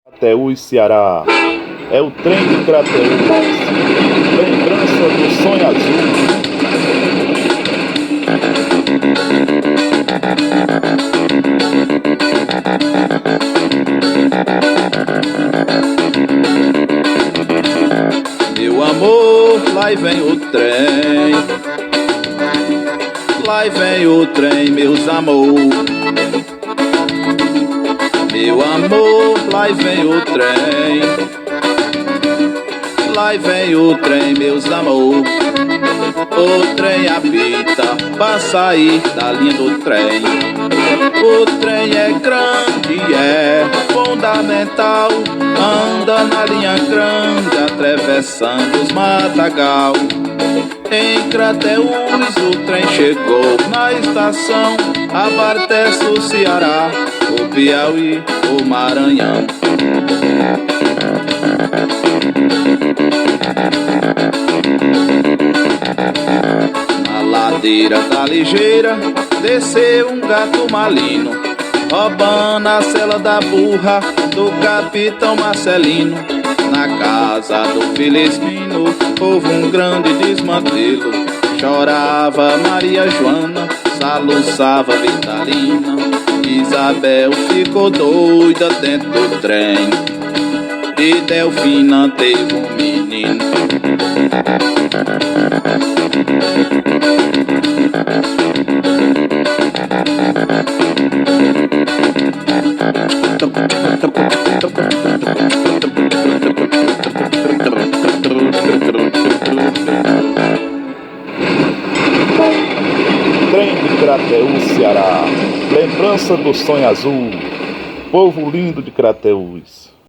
Crateús, Ceará. É o trem de Crateús, lembrança do sonho azul. Meu amor, lá vem o trem. Lá vem o trem, meus amor. Meu amor, lá vem o trem. Lá vem o trem, meus amor. O trem apita pra sair da linha do trem. O trem é grande, é fundamental. Anda na linha grande, atravessando os matagal. Em Crateús o trem chegou na estação. Abastece o Ceará, o Piauí, o Maranhão. Na ladeira da ligeira desceu um gato malino, roubando a cela da burra do capitão Marcelino. Na casa do Felizmino houve um grande desmantelo. Chorava Maria Joana, soluçava Vitalina. Isabel ficou doida dentro do trem e Delfina teve um menino. Trem de Crateús, Ceará. Lembrança do sonho azul. Povo lindo de Crateús.